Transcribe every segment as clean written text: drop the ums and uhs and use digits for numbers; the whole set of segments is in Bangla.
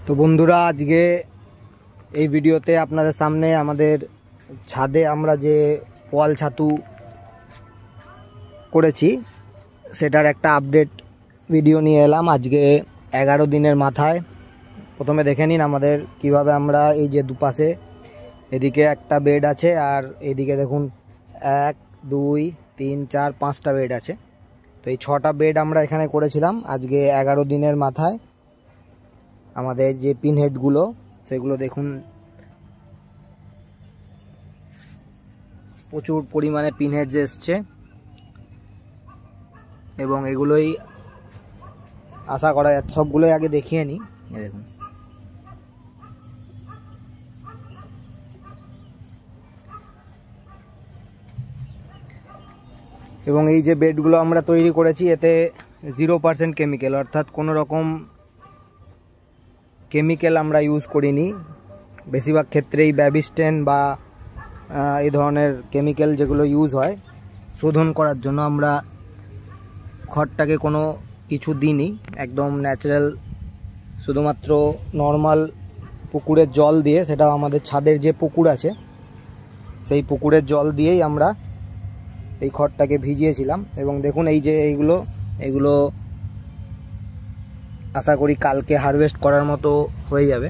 তো বন্ধুরা, আজকে এই ভিডিওতে আপনাদের সামনে আমাদের ছাদে আমরা যে পোয়াল ছাতু করেছি সেটার একটা আপডেট ভিডিও নিয়ে এলাম। আজকে 11 দিনের মাথায় প্রথমে দেখে নিন আমাদের কিভাবে আমরা এই যে দুপাশে এদিকে একটা বেড আছে আর এদিকে দেখুন 1 2 3 4 5টা বেড আছে। তো এই 6টা বেড আমরা এখানে করেছিলাম আজকে 11 দিনের মাথায়। আমাদের যে পিন হেডগুলো সেগুলো দেখুন প্রচুর পরিমাণে পিন হেড এসছে এবং এগুলোই আশা করা যাচ্ছে। সবগুলোই আগে দেখিয়ে নিই। দেখুন এবং এই যে বেডগুলো আমরা তৈরি করেছি এতে 0% কেমিক্যাল, অর্থাৎ কোনো রকম কেমিক্যাল আমরা ইউজ করিনি। বেশিরভাগ ক্ষেত্রেই ব্যাবিস্টেন বা এই ধরনের কেমিক্যাল যেগুলো ইউজ হয় শোধন করার জন্য, আমরা খড়টাকে কোনো কিছু দিইনি, একদম ন্যাচারাল শুধুমাত্র নর্মাল পুকুরের জল দিয়ে, সেটা আমাদের ছাদের যে পুকুর আছে সেই পুকুরের জল দিয়েই আমরা এই খড়টাকে ভিজিয়েছিলাম। এবং দেখুন এই যে এইগুলো আশা করি কালকে হারভেস্ট করার মতো হয়ে যাবে।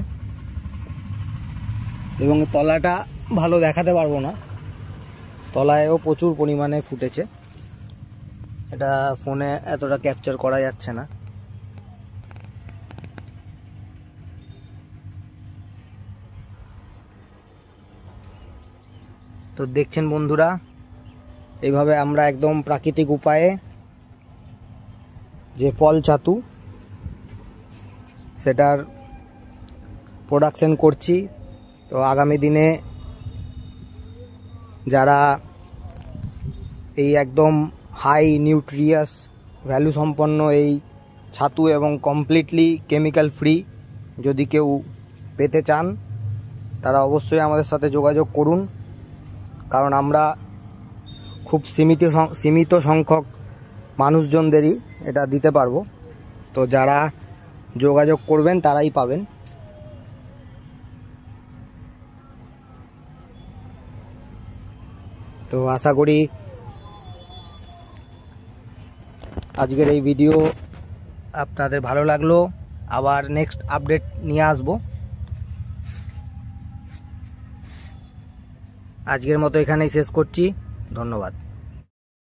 এবং তলাটা ভালো দেখাতে পারবো না, তলায়ও প্রচুর পরিমাণে ফুটেছে, এটা ফোনে এতটা ক্যাপচার করা যাচ্ছে না। তো দেখছেন বন্ধুরা, এইভাবে আমরা একদম প্রাকৃতিক উপায়ে যে ফল ছাতু সেটার প্রোডাকশন করছি। তো আগামী দিনে যারা এই একদম হাই নিউট্রিয়াস ভ্যালু সম্পন্ন এই ছাতু এবং কমপ্লিটলি কেমিক্যাল ফ্রি যদি কেউ পেতে চান তারা অবশ্যই আমাদের সাথে যোগাযোগ করুন, কারণ আমরা খুব সীমিত সংখ্যক মানুষজনদেরই এটা দিতে পারবো। তো যারা যোগাযোগ করবেন তারাই পাবেন। তো আশা করি আজকের এই ভিডিও আপনাদের ভালো লাগলো। আবার নেক্সট আপডেট নিয়ে আসবো। আজকের মতো এখানেই শেষ করছি। ধন্যবাদ।